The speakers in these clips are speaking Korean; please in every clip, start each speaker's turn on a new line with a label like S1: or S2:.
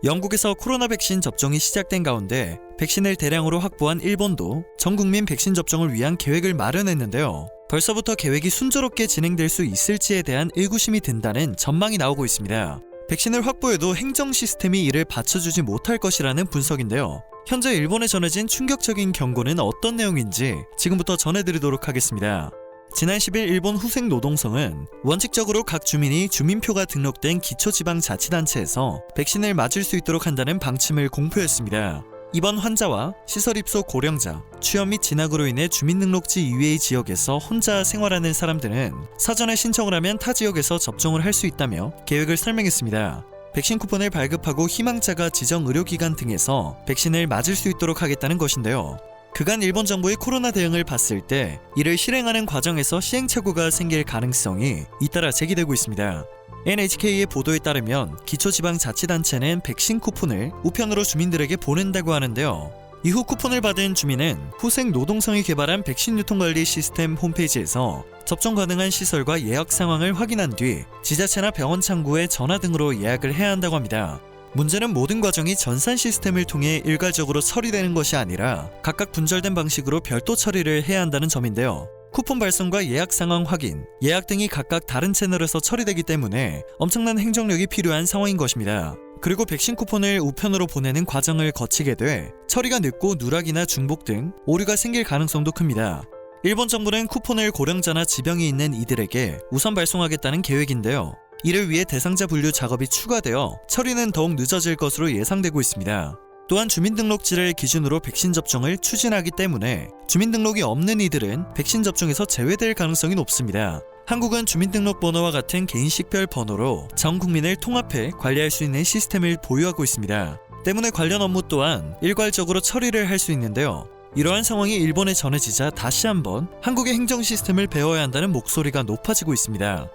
S1: 영국에서 코로나 백신 접종이 시작된 가운데 백신을 대량으로 확보한 일본도 전 국민 백신 접종을 위한 계획을 마련했는데요. 벌써부터 계획이 순조롭게 진행될 수 있을지에 대한 의구심이 든다는 전망이 나오고 있습니다. 백신을 확보해도 행정 시스템이 이를 받쳐주지 못할 것이라는 분석인데요. 현재 일본에 전해진 충격적인 경고는 어떤 내용인지 지금부터 전해드리도록 하겠습니다. 지난 10일 일본 후생노동성은 원칙적으로 각 주민이 주민표가 등록된 기초지방자치단체에서 백신을 맞을 수 있도록 한다는 방침을 공표했습니다. 이번 환자와 시설 입소 고령자, 취업 및 진학으로 인해 주민등록지 이외의 지역에서 혼자 생활하는 사람들은 사전에 신청을 하면 타 지역에서 접종을 할 수 있다며 계획을 설명했습니다. 백신 쿠폰을 발급하고 희망자가 지정 의료기관 등에서 백신을 맞을 수 있도록 하겠다는 것인데요. 그간 일본 정부의 코로나 대응을 봤을 때 이를 실행하는 과정에서 시행착오가 생길 가능성이 잇따라 제기되고 있습니다. NHK의 보도에 따르면 기초지방자치단체는 백신 쿠폰을 우편으로 주민들에게 보낸다고 하는데요. 이후 쿠폰을 받은 주민은 후생노동성이 개발한 백신 유통관리 시스템 홈페이지에서 접종 가능한 시설과 예약 상황을 확인한 뒤 지자체나 병원 창구에 전화 등으로 예약을 해야 한다고 합니다. 문제는 모든 과정이 전산 시스템을 통해 일괄적으로 처리되는 것이 아니라 각각 분절된 방식으로 별도 처리를 해야 한다는 점인데요. 쿠폰 발송과 예약 상황 확인, 예약 등이 각각 다른 채널에서 처리되기 때문에 엄청난 행정력이 필요한 상황인 것입니다. 그리고 백신 쿠폰을 우편으로 보내는 과정을 거치게 돼 처리가 늦고 누락이나 중복 등 오류가 생길 가능성도 큽니다. 일본 정부는 쿠폰을 고령자나 지병이 있는 이들에게 우선 발송하겠다는 계획인데요. 이를 위해 대상자 분류 작업이 추가되어 처리는 더욱 늦어질 것으로 예상되고 있습니다. 또한 주민등록지를 기준으로 백신 접종을 추진하기 때문에 주민등록이 없는 이들은 백신 접종에서 제외될 가능성이 높습니다. 한국은 주민등록번호와 같은 개인식별 번호로 전 국민을 통합해 관리할 수 있는 시스템을 보유하고 있습니다. 때문에 관련 업무 또한 일괄적으로 처리를 할 수 있는데요. 이러한 상황이 일본에 전해지자 다시 한번 한국의 행정 시스템을 배워야 한다는 목소리가 높아지고 있습니다.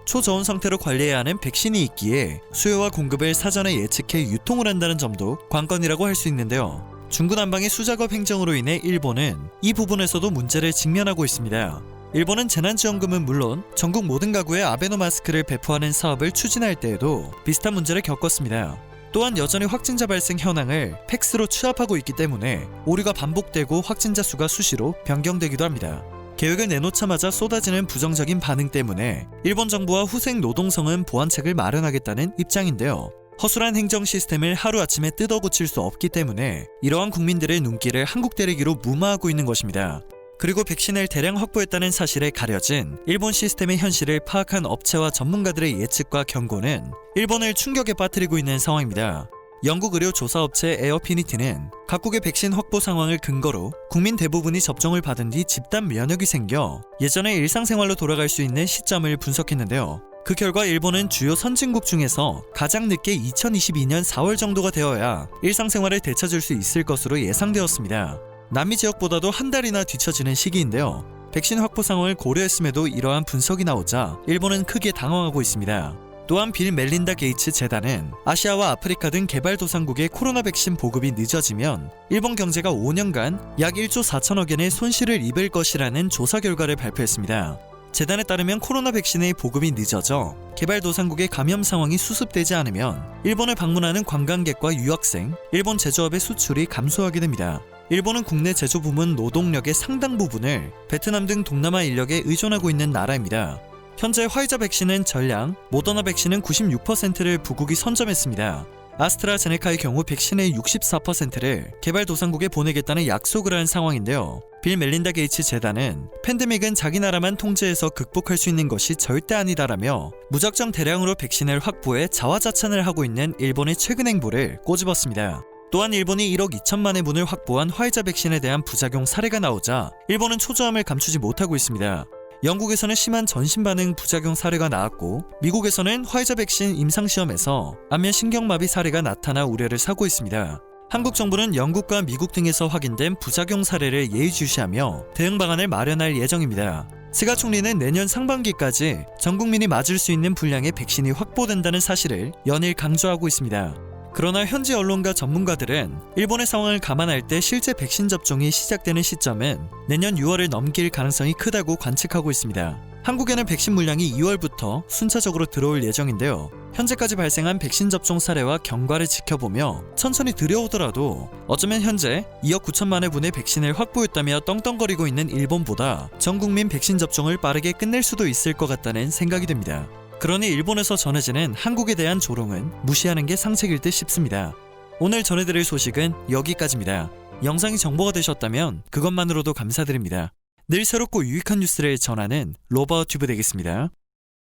S1: 초저온 상태로 관리해야 하는 백신이 있기에 수요와 공급을 사전에 예측해 유통을 한다는 점도 관건이라고 할 수 있는데요. 중구난방의 수작업 행정으로 인해 일본은 이 부분에서도 문제를 직면하고 있습니다. 일본은 재난지원금은 물론 전국 모든 가구에 아베노마스크를 배포하는 사업을 추진할 때에도 비슷한 문제를 겪었습니다. 또한 여전히 확진자 발생 현황을 팩스로 취합하고 있기 때문에 오류가 반복되고 확진자 수가 수시로 변경되기도 합니다. 계획을 내놓자마자 쏟아지는 부정적인 반응 때문에 일본 정부와 후생노동성은 보완책을 마련하겠다는 입장인데요. 허술한 행정 시스템을 하루아침에 뜯어고칠 수 없기 때문에 이러한 국민들의 눈길을 한국 때리기로 무마하고 있는 것입니다. 그리고 백신을 대량 확보했다는 사실에 가려진 일본 시스템의 현실을 파악한 업체와 전문가들의 예측과 경고는 일본을 충격에 빠뜨리고 있는 상황입니다. 영국 의료 조사업체 에어피니티는 각국의 백신 확보 상황을 근거로 국민 대부분이 접종을 받은 뒤 집단 면역이 생겨 예전의 일상생활로 돌아갈 수 있는 시점을 분석했는데요. 그 결과 일본은 주요 선진국 중에서 가장 늦게 2022년 4월 정도가 되어야 일상생활을 되찾을 수 있을 것으로 예상되었습니다. 남미 지역보다도 한 달이나 뒤처지는 시기인데요. 백신 확보 상황을 고려했음에도 이러한 분석이 나오자 일본은 크게 당황하고 있습니다. 또한 빌 멜린다 게이츠 재단은 아시아와 아프리카 등 개발도상국의 코로나 백신 보급이 늦어지면 일본 경제가 5년간 약 1조 4천억 엔의 손실을 입을 것이라는 조사 결과를 발표했습니다. 재단에 따르면 코로나 백신의 보급이 늦어져 개발도상국의 감염 상황이 수습되지 않으면 일본을 방문하는 관광객과 유학생, 일본 제조업의 수출이 감소하게 됩니다. 일본은 국내 제조 부문 노동력의 상당 부분을 베트남 등 동남아 인력에 의존하고 있는 나라입니다. 현재 화이자 백신은 전량, 모더나 백신은 96%를 부국이 선점했습니다. 아스트라제네카의 경우 백신의 64%를 개발도상국에 보내겠다는 약속을 한 상황인데요. 빌 멜린다 게이츠 재단은 팬데믹은 자기 나라만 통제해서 극복할 수 있는 것이 절대 아니다라며 무작정 대량으로 백신을 확보해 자화자찬을 하고 있는 일본의 최근 행보를 꼬집었습니다. 또한 일본이 1억 2천만 회분을 확보한 화이자 백신에 대한 부작용 사례가 나오자 일본은 초조함을 감추지 못하고 있습니다. 영국에서는 심한 전신 반응 부작용 사례가 나왔고 미국에서는 화이자 백신 임상시험에서 안면 신경마비 사례가 나타나 우려를 사고 있습니다. 한국 정부는 영국과 미국 등에서 확인된 부작용 사례를 예의주시하며 대응 방안을 마련할 예정입니다. 스가 총리는 내년 상반기까지 전 국민이 맞을 수 있는 분량의 백신이 확보된다는 사실을 연일 강조하고 있습니다. 그러나 현지 언론과 전문가들은 일본의 상황을 감안할 때 실제 백신 접종이 시작되는 시점은 내년 6월을 넘길 가능성이 크다고 관측하고 있습니다. 한국에는 백신 물량이 2월부터 순차적으로 들어올 예정인데요. 현재까지 발생한 백신 접종 사례와 경과를 지켜보며 천천히 들여오더라도 어쩌면 현재 2억 9천만회 분의 백신을 확보했다며 떵떵거리고 있는 일본보다 전 국민 백신 접종을 빠르게 끝낼 수도 있을 것 같다는 생각이 듭니다. 그러니 일본에서 전해지는 한국에 대한 조롱은 무시하는 게 상책일 듯 싶습니다. 오늘 전해드릴 소식은 여기까지입니다. 영상이 정보가 되셨다면 그것만으로도 감사드립니다. 늘 새롭고 유익한 뉴스를 전하는 로바어튜브 되겠습니다.